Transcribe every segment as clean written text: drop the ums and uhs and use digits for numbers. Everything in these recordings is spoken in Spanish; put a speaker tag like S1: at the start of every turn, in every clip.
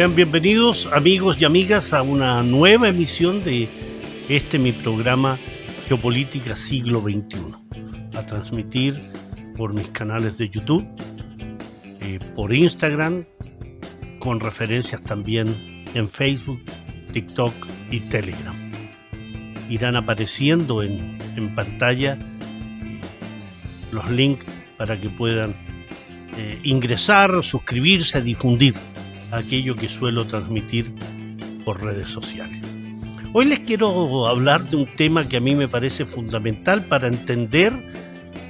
S1: Sean bienvenidos, amigos y amigas, a una nueva emisión de mi programa Geopolítica Siglo XXI, a transmitir por mis canales de YouTube, por Instagram, con referencias también en Facebook, TikTok y Telegram. Irán apareciendo en pantalla los links para que puedan ingresar, suscribirse, difundir aquello que suelo transmitir por redes sociales. Hoy les quiero hablar de un tema que a mí me parece fundamental para entender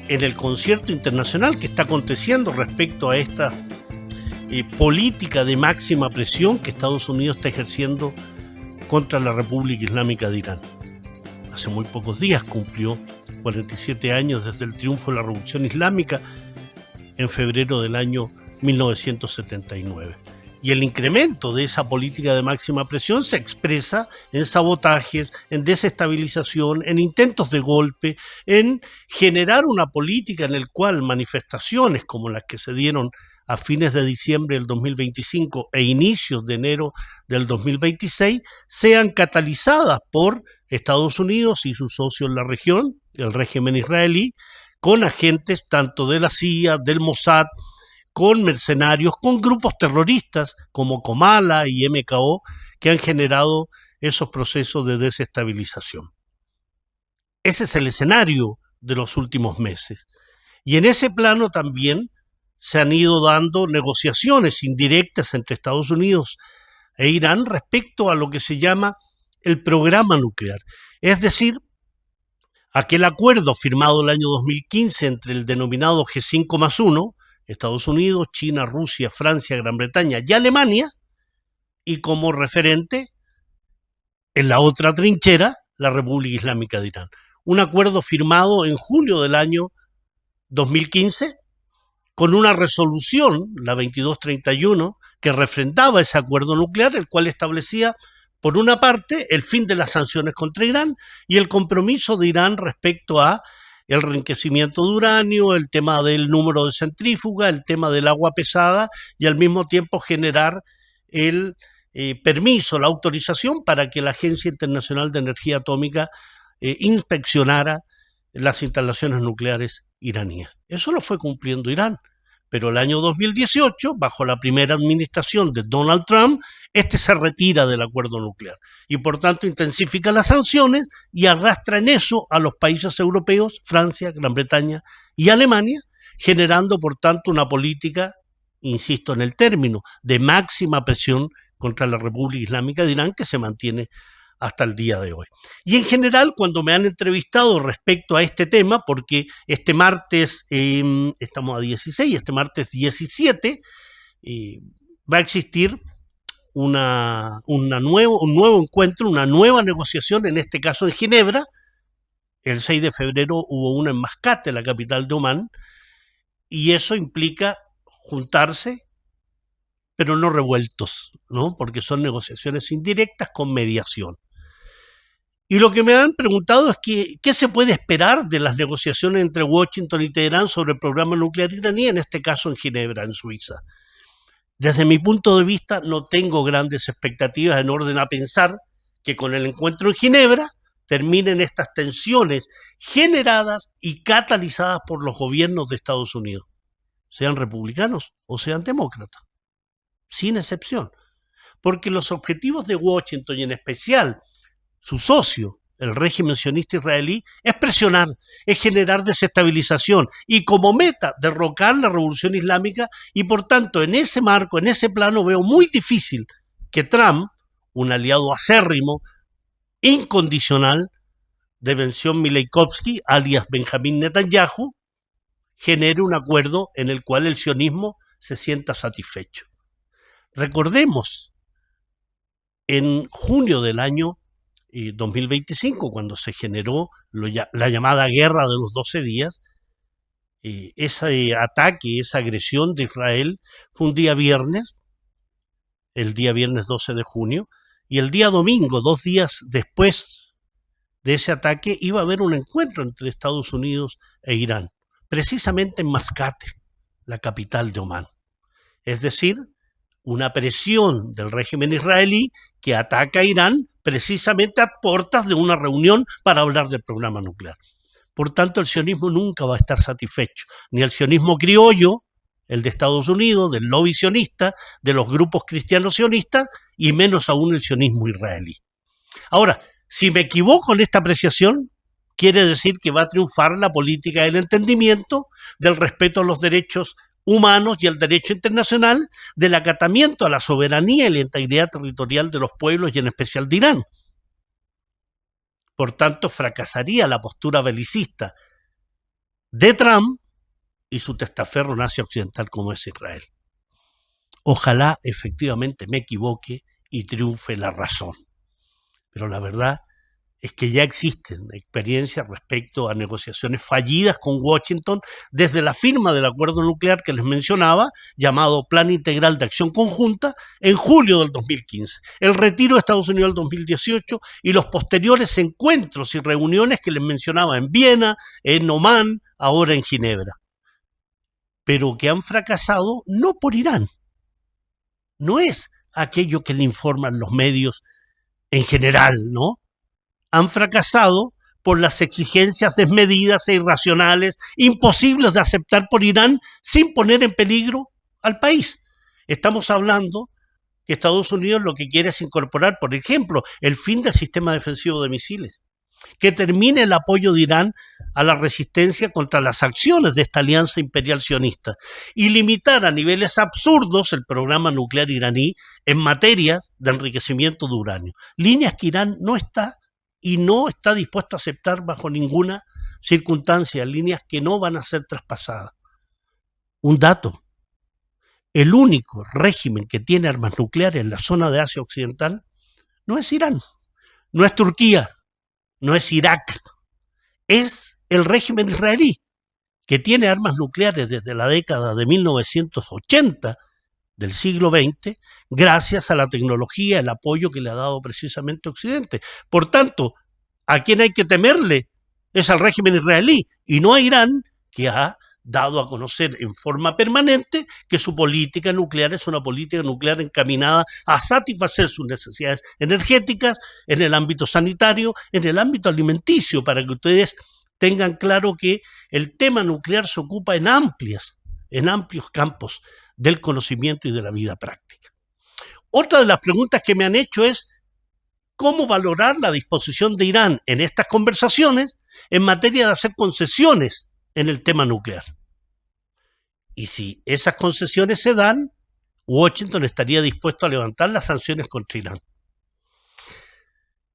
S1: en el concierto internacional que está aconteciendo respecto a esta política de máxima presión que Estados Unidos está ejerciendo contra la República Islámica de Irán. Hace muy pocos días cumplió 47 años desde el triunfo de la Revolución Islámica en febrero del año 1979. Y el incremento de esa política de máxima presión se expresa en sabotajes, en desestabilización, en intentos de golpe, en generar una política en la cual manifestaciones como las que se dieron a fines de diciembre del 2025 e inicios de enero del 2026 sean catalizadas por Estados Unidos y sus socios en la región, el régimen israelí, con agentes tanto de la CIA, del Mossad, con mercenarios, con grupos terroristas como Comala y MKO, que han generado esos procesos de desestabilización. Ese es el escenario de los últimos meses. Y en ese plano también se han ido dando negociaciones indirectas entre Estados Unidos e Irán respecto a lo que se llama el programa nuclear. Es decir, aquel acuerdo firmado el año 2015 entre el denominado G5+1, Estados Unidos, China, Rusia, Francia, Gran Bretaña y Alemania, y como referente, en la otra trinchera, la República Islámica de Irán. Un acuerdo firmado en julio del año 2015, con una resolución, la 2231, que refrendaba ese acuerdo nuclear, el cual establecía, por una parte, el fin de las sanciones contra Irán y el compromiso de Irán respecto a el enriquecimiento de uranio, el tema del número de centrífuga, el tema del agua pesada y al mismo tiempo generar el permiso, la autorización para que la Agencia Internacional de Energía Atómica inspeccionara las instalaciones nucleares iraníes. Eso lo fue cumpliendo Irán, pero el año 2018, bajo la primera administración de Donald Trump, se retira del acuerdo nuclear y por tanto intensifica las sanciones y arrastra en eso a los países europeos, Francia, Gran Bretaña y Alemania, generando por tanto una política, insisto en el término, de máxima presión contra la República Islámica de Irán que se mantiene hasta el día de hoy. Y en general, cuando me han entrevistado respecto a este tema, porque este martes, estamos a 16, este martes 17, va a existir un nuevo encuentro, una nueva negociación, en este caso en Ginebra. El 6 de febrero hubo una en Mascate, la capital de Omán, y eso implica juntarse, pero no revueltos, ¿no? Porque son negociaciones indirectas con mediación. Y lo que me han preguntado es qué se puede esperar de las negociaciones entre Washington y Teherán sobre el programa nuclear iraní, en este caso en Ginebra, en Suiza. Desde mi punto de vista, no tengo grandes expectativas en orden a pensar que con el encuentro en Ginebra terminen estas tensiones generadas y catalizadas por los gobiernos de Estados Unidos, sean republicanos o sean demócratas, sin excepción. Porque los objetivos de Washington y en especial su socio, el régimen sionista israelí, es presionar, es generar desestabilización y como meta derrocar la revolución islámica y por tanto en ese marco, en ese plano veo muy difícil que Trump, un aliado acérrimo, incondicional de Benjamin alias Benjamín Netanyahu, genere un acuerdo en el cual el sionismo se sienta satisfecho. Recordemos, en junio del año 2025, cuando se generó la llamada Guerra de los 12 días, ese ataque, esa agresión de Israel fue un día viernes, el día viernes 12 de junio, y el día domingo, 2 días después de ese ataque, iba a haber un encuentro entre Estados Unidos e Irán, precisamente en Mascate, la capital de Omán. Es decir, una presión del régimen israelí que ataca a Irán precisamente a puertas de una reunión para hablar del programa nuclear. Por tanto, el sionismo nunca va a estar satisfecho, ni el sionismo criollo, el de Estados Unidos, del lobby sionista, de los grupos cristianos sionistas, y menos aún el sionismo israelí. Ahora, si me equivoco en esta apreciación, quiere decir que va a triunfar la política del entendimiento, del respeto a los derechos humanos y al derecho internacional, del acatamiento a la soberanía y la integridad territorial de los pueblos y en especial de Irán. Por tanto, fracasaría la postura belicista de Trump y su testaferro nazi occidental como es Israel. Ojalá efectivamente me equivoque y triunfe la razón. Pero la verdad es que ya existen experiencias respecto a negociaciones fallidas con Washington desde la firma del acuerdo nuclear que les mencionaba, llamado Plan Integral de Acción Conjunta, en julio del 2015, el retiro de Estados Unidos del 2018 y los posteriores encuentros y reuniones que les mencionaba en Viena, en Omán, ahora en Ginebra. Pero que han fracasado no por Irán. No es aquello que le informan los medios en general, ¿no? Han fracasado por las exigencias desmedidas e irracionales, imposibles de aceptar por Irán sin poner en peligro al país. Estamos hablando que Estados Unidos lo que quiere es incorporar, por ejemplo, el fin del sistema defensivo de misiles, que termine el apoyo de Irán a la resistencia contra las acciones de esta alianza imperial sionista y limitar a niveles absurdos el programa nuclear iraní en materia de enriquecimiento de uranio. Líneas que Irán no está y no está dispuesto a aceptar bajo ninguna circunstancia, líneas que no van a ser traspasadas. Un dato: el único régimen que tiene armas nucleares en la zona de Asia Occidental no es Irán, no es Turquía, no es Irak, es el régimen israelí, que tiene armas nucleares desde la década de 1980 del siglo XX, gracias a la tecnología, el apoyo que le ha dado precisamente Occidente. Por tanto, a quien hay que temerle es al régimen israelí y no a Irán, que ha dado a conocer en forma permanente que su política nuclear es una política nuclear encaminada a satisfacer sus necesidades energéticas, en el ámbito sanitario, en el ámbito alimenticio, para que ustedes tengan claro que el tema nuclear se ocupa en amplios campos del conocimiento y de la vida práctica. Otra de las preguntas que me han hecho es cómo valorar la disposición de Irán en estas conversaciones en materia de hacer concesiones en el tema nuclear. Y si esas concesiones se dan, Washington estaría dispuesto a levantar las sanciones contra Irán.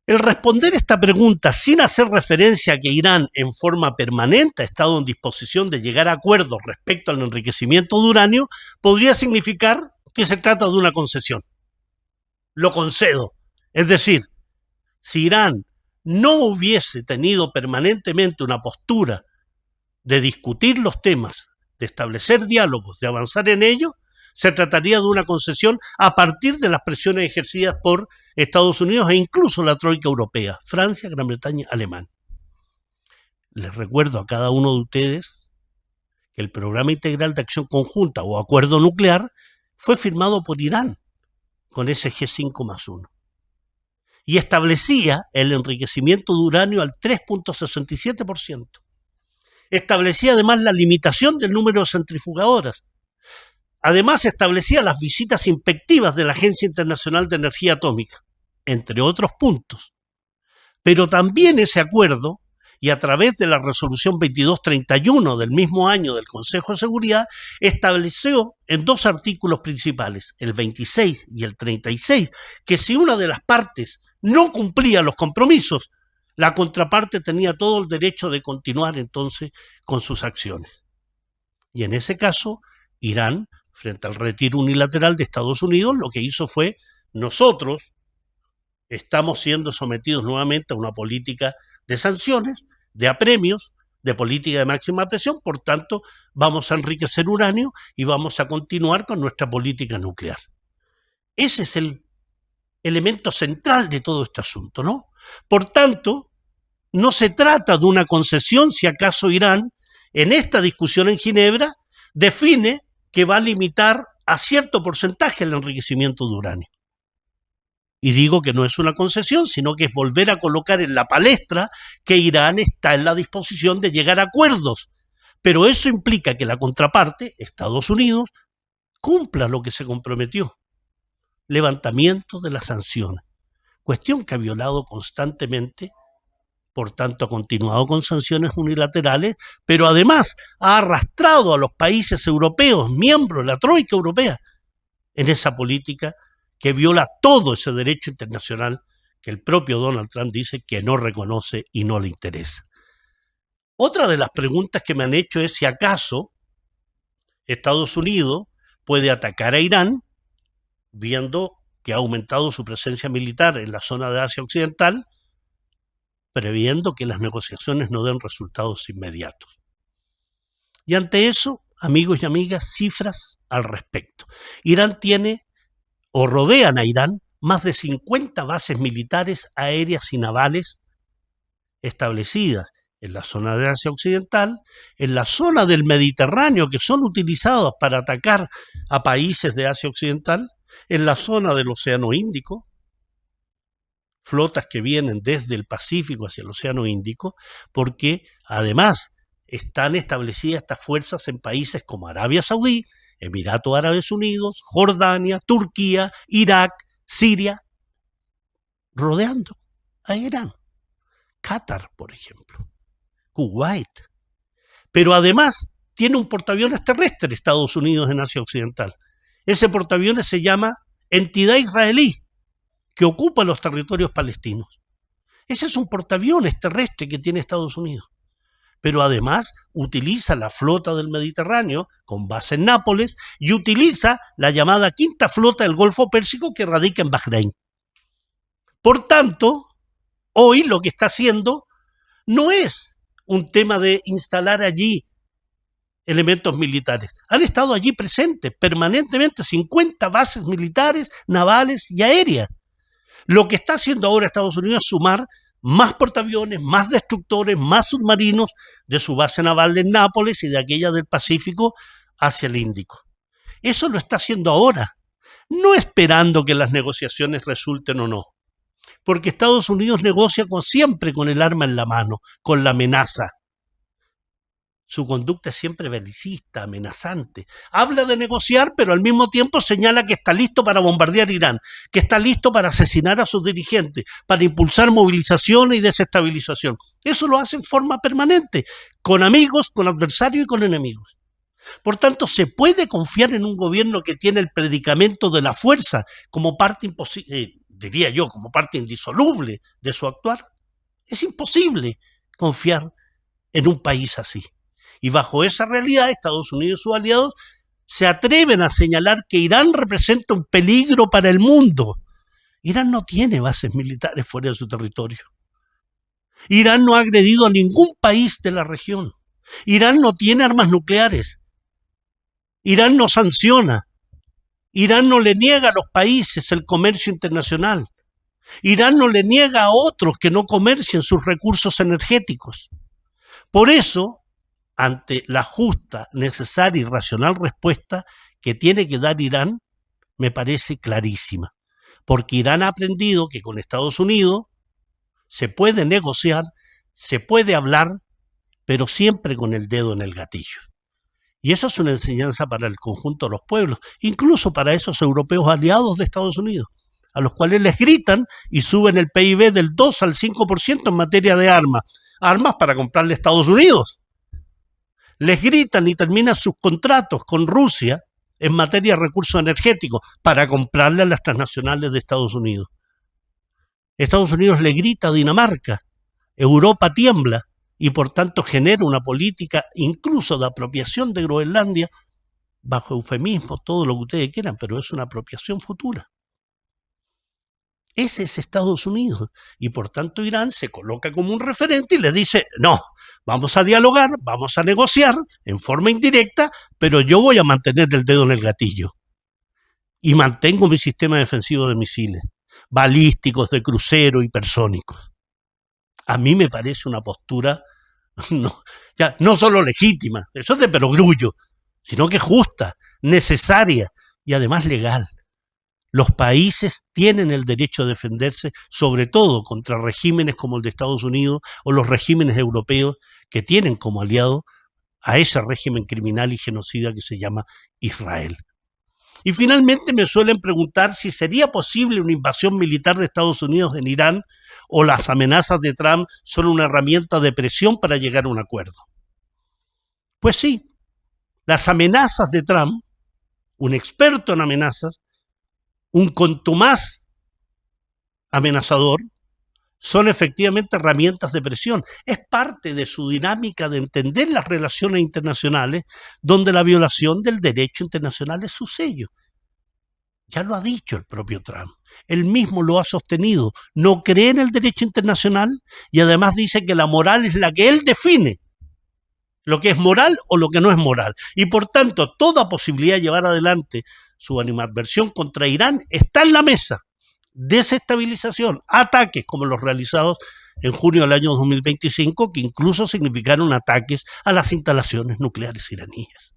S1: El responder esta pregunta sin hacer referencia a que Irán en forma permanente ha estado en disposición de llegar a acuerdos respecto al enriquecimiento de uranio podría significar que se trata de una concesión. Lo concedo. Es decir, si Irán no hubiese tenido permanentemente una postura de discutir los temas, de establecer diálogos, de avanzar en ellos, se trataría de una concesión a partir de las presiones ejercidas por Estados Unidos e incluso la troika europea, Francia, Gran Bretaña, Alemania. Les recuerdo a cada uno de ustedes que el Programa Integral de Acción Conjunta o Acuerdo Nuclear fue firmado por Irán con ese G5+1 y establecía el enriquecimiento de uranio al 3.67%. Establecía además la limitación del número de centrifugadoras. Además, establecía las visitas inspectivas de la Agencia Internacional de Energía Atómica, entre otros puntos. Pero también ese acuerdo, y a través de la resolución 2231 del mismo año del Consejo de Seguridad, estableció en dos artículos principales, el 26 y el 36, que si una de las partes no cumplía los compromisos, la contraparte tenía todo el derecho de continuar entonces con sus acciones. Y en ese caso, Irán, frente al retiro unilateral de Estados Unidos, lo que hizo fue: nosotros estamos siendo sometidos nuevamente a una política de sanciones, de apremios, de política de máxima presión, por tanto, vamos a enriquecer uranio y vamos a continuar con nuestra política nuclear. Ese es el elemento central de todo este asunto, ¿no? Por tanto, no se trata de una concesión si acaso Irán, en esta discusión en Ginebra, define que va a limitar a cierto porcentaje el enriquecimiento de uranio. Y digo que no es una concesión, sino que es volver a colocar en la palestra que Irán está en la disposición de llegar a acuerdos. Pero eso implica que la contraparte, Estados Unidos, cumpla lo que se comprometió. Levantamiento de las sanciones. Cuestión que ha violado constantemente, por tanto ha continuado con sanciones unilaterales, pero además ha arrastrado a los países europeos, miembros de la Troika Europea, en esa política que viola todo ese derecho internacional que el propio Donald Trump dice que no reconoce y no le interesa. Otra de las preguntas que me han hecho es si acaso Estados Unidos puede atacar a Irán, viendo que ha aumentado su presencia militar en la zona de Asia Occidental, previendo que las negociaciones no den resultados inmediatos. Y ante eso, amigos y amigas, cifras al respecto. Irán tiene, o rodean a Irán, más de 50 bases militares aéreas y navales establecidas en la zona de Asia Occidental, en la zona del Mediterráneo, que son utilizadas para atacar a países de Asia Occidental, en la zona del Océano Índico, flotas que vienen desde el Pacífico hacia el Océano Índico, porque además están establecidas estas fuerzas en países como Arabia Saudí, Emiratos Árabes Unidos, Jordania, Turquía, Irak, Siria, rodeando a Irán. Qatar, por ejemplo, Kuwait. Pero además tiene un portaaviones terrestre Estados Unidos en Asia Occidental. Ese portaaviones se llama Entidad Israelí, que ocupa los territorios palestinos. Ese es un portaaviones terrestre que tiene Estados Unidos. Pero además utiliza la flota del Mediterráneo, con base en Nápoles, y utiliza la llamada quinta flota del Golfo Pérsico que radica en Bahrein. Por tanto, hoy lo que está haciendo no es un tema de instalar allí elementos militares. Han estado allí presentes permanentemente 50 bases militares, navales y aéreas. Lo que está haciendo ahora Estados Unidos es sumar más portaaviones, más destructores, más submarinos de su base naval en Nápoles y de aquella del Pacífico hacia el Índico. Eso lo está haciendo ahora, no esperando que las negociaciones resulten o no. Porque Estados Unidos negocia siempre con el arma en la mano, con la amenaza. Su conducta es siempre belicista, amenazante. Habla de negociar, pero al mismo tiempo señala que está listo para bombardear Irán, que está listo para asesinar a sus dirigentes, para impulsar movilizaciones y desestabilización. Eso lo hace en forma permanente, con amigos, con adversarios y con enemigos. Por tanto, ¿se puede confiar en un gobierno que tiene el predicamento de la fuerza como parte diría yo, como parte indisoluble de su actuar? Es imposible confiar en un país así. Y bajo esa realidad, Estados Unidos y sus aliados se atreven a señalar que Irán representa un peligro para el mundo. Irán no tiene bases militares fuera de su territorio. Irán no ha agredido a ningún país de la región. Irán no tiene armas nucleares. Irán no sanciona. Irán no le niega a los países el comercio internacional. Irán no le niega a otros que no comercien sus recursos energéticos. Por eso, ante la justa, necesaria y racional respuesta que tiene que dar Irán, me parece clarísima. Porque Irán ha aprendido que con Estados Unidos se puede negociar, se puede hablar, pero siempre con el dedo en el gatillo. Y eso es una enseñanza para el conjunto de los pueblos, incluso para esos europeos aliados de Estados Unidos, a los cuales les gritan y suben el PIB del 2 al 5% en materia de armas. Armas para comprarle a Estados Unidos. Les gritan y terminan sus contratos con Rusia en materia de recursos energéticos para comprarle a las transnacionales de Estados Unidos. Estados Unidos le grita a Dinamarca, Europa tiembla y por tanto genera una política incluso de apropiación de Groenlandia, bajo eufemismo, todo lo que ustedes quieran, pero es una apropiación futura. Ese es Estados Unidos y por tanto Irán se coloca como un referente y le dice, no, vamos a dialogar, vamos a negociar en forma indirecta, pero yo voy a mantener el dedo en el gatillo y mantengo mi sistema defensivo de misiles, balísticos, de crucero, hipersónicos. A mí me parece una postura no solo legítima, eso es de perogrullo, sino que justa, necesaria y además legal. Los países tienen el derecho a defenderse, sobre todo contra regímenes como el de Estados Unidos o los regímenes europeos que tienen como aliado a ese régimen criminal y genocida que se llama Israel. Y finalmente me suelen preguntar si sería posible una invasión militar de Estados Unidos en Irán o las amenazas de Trump son una herramienta de presión para llegar a un acuerdo. Pues sí, las amenazas de Trump, un experto en amenazas, un contumaz amenazador, son efectivamente herramientas de presión. Es parte de su dinámica de entender las relaciones internacionales, donde la violación del derecho internacional es su sello. Ya lo ha dicho el propio Trump. Él mismo lo ha sostenido. No cree en el derecho internacional y además dice que la moral es la que él define. Lo que es moral o lo que no es moral. Y por tanto, toda posibilidad de llevar adelante su animadversión contra Irán está en la mesa. Desestabilización, ataques como los realizados en junio del año 2025, que incluso significaron ataques a las instalaciones nucleares iraníes.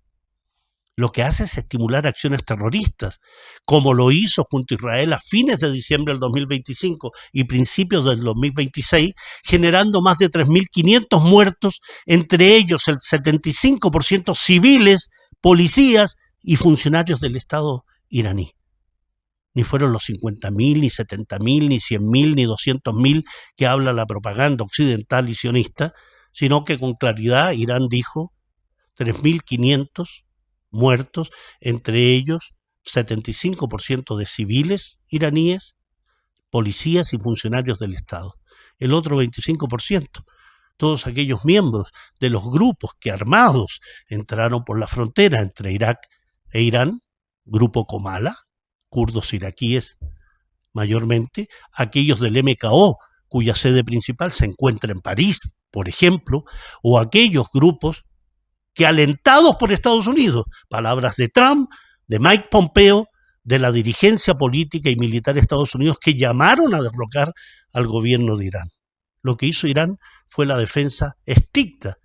S1: Lo que hace es estimular acciones terroristas, como lo hizo junto a Israel a fines de diciembre del 2025 y principios del 2026, generando más de 3.500 muertos, entre ellos el 75% civiles, policías y funcionarios del Estado iraní. Ni fueron los 50.000, ni 70.000, ni 100.000, ni 200.000 que habla la propaganda occidental y sionista, sino que con claridad Irán dijo 3.500 muertos, entre ellos 75% de civiles iraníes, policías y funcionarios del Estado. El otro 25%, todos aquellos miembros de los grupos que armados entraron por la frontera entre Irak e Irán, Grupo Comala, kurdos iraquíes mayormente, aquellos del MKO, cuya sede principal se encuentra en París, por ejemplo, o aquellos grupos que alentados por Estados Unidos, palabras de Trump, de Mike Pompeo, de la dirigencia política y militar de Estados Unidos que llamaron a derrocar al gobierno de Irán. Lo que hizo Irán fue la defensa estricta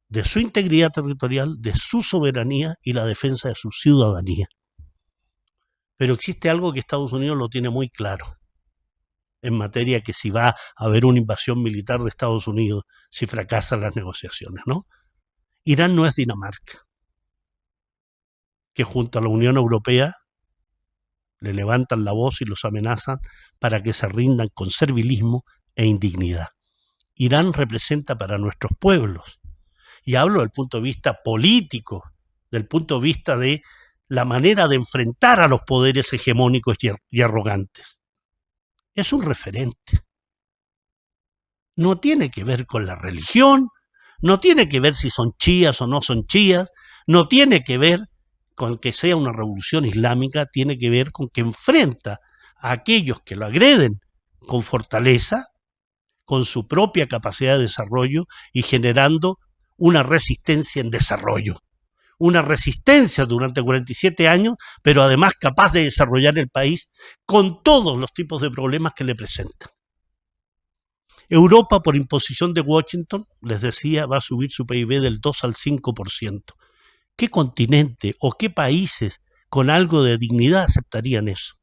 S1: de su integridad territorial, de su soberanía y la defensa de su ciudadanía. Pero existe algo que Estados Unidos lo tiene muy claro en materia que si va a haber una invasión militar de Estados Unidos, si fracasan las negociaciones, ¿no? Irán no es Dinamarca, que junto a la Unión Europea le levantan la voz y los amenazan para que se rindan con servilismo e indignidad. Irán representa para nuestros pueblos, y hablo del punto de vista político, del punto de vista de la manera de enfrentar a los poderes hegemónicos y arrogantes. Es un referente. No tiene que ver con la religión, no tiene que ver si son chiíes o no son chiíes, no tiene que ver con que sea una revolución islámica, tiene que ver con que enfrenta a aquellos que lo agreden con fortaleza, con su propia capacidad de desarrollo y generando una resistencia en desarrollo. Una resistencia durante 47 años, pero además capaz de desarrollar el país con todos los tipos de problemas que le presentan. Europa, por imposición de Washington, les decía, va a subir su PIB del 2 al 5%. ¿Qué continente o qué países con algo de dignidad aceptarían eso?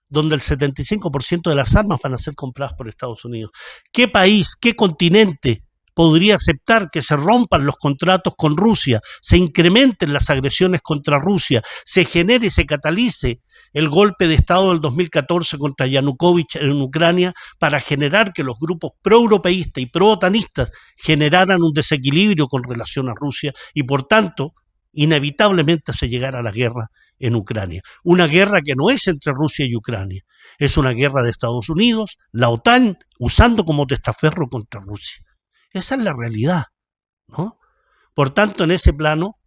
S1: Donde el 75% de las armas van a ser compradas por Estados Unidos. ¿Qué país, qué continente podría aceptar que se rompan los contratos con Rusia, se incrementen las agresiones contra Rusia, se genere y se catalice el golpe de Estado del 2014 contra Yanukovych en Ucrania para generar que los grupos pro-europeístas y pro-otanistas generaran un desequilibrio con relación a Rusia y por tanto inevitablemente se llegara a la guerra en Ucrania? Una guerra que no es entre Rusia y Ucrania, es una guerra de Estados Unidos, la OTAN usando como testaferro contra Rusia. Esa es la realidad, ¿no? Por tanto, en ese plano,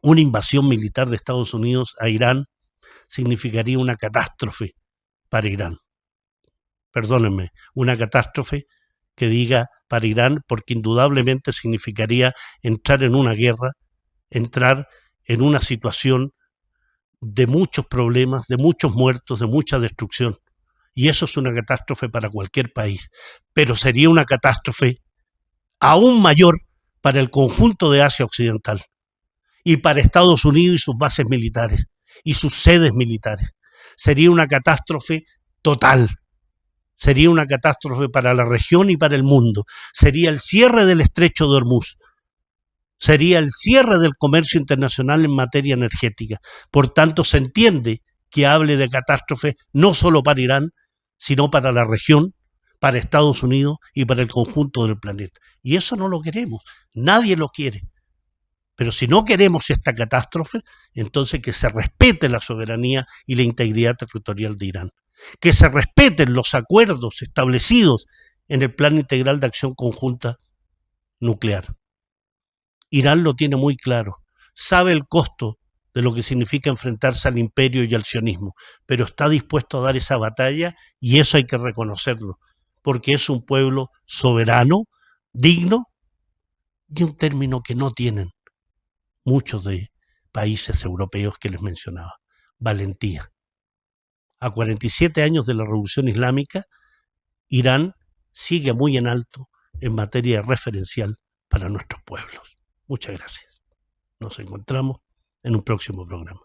S1: una invasión militar de Estados Unidos a Irán significaría una catástrofe para Irán. Perdónenme, una catástrofe que diga para Irán, porque indudablemente significaría entrar en una guerra, entrar en una situación de muchos problemas, de muchos muertos, de mucha destrucción. Y eso es una catástrofe para cualquier país, pero sería una catástrofe aún mayor para el conjunto de Asia Occidental y para Estados Unidos y sus bases militares, y sus sedes militares. Sería una catástrofe total. Sería una catástrofe para la región y para el mundo. Sería el cierre del estrecho de Hormuz. Sería el cierre del comercio internacional en materia energética. Por tanto, se entiende que hable de catástrofe no solo para Irán, sino para la región, para Estados Unidos y para el conjunto del planeta. Y eso no lo queremos. Nadie lo quiere. Pero si no queremos esta catástrofe, entonces que se respete la soberanía y la integridad territorial de Irán. Que se respeten los acuerdos establecidos en el Plan Integral de Acción Conjunta Nuclear. Irán lo tiene muy claro, sabe el costo de lo que significa enfrentarse al imperio y al sionismo, pero está dispuesto a dar esa batalla y eso hay que reconocerlo, porque es un pueblo soberano, digno y un término que no tienen muchos de países europeos que les mencionaba, valentía. A 47 años de la Revolución Islámica, Irán sigue muy en alto en materia referencial para nuestros pueblos. Muchas gracias. Nos encontramos en un próximo programa.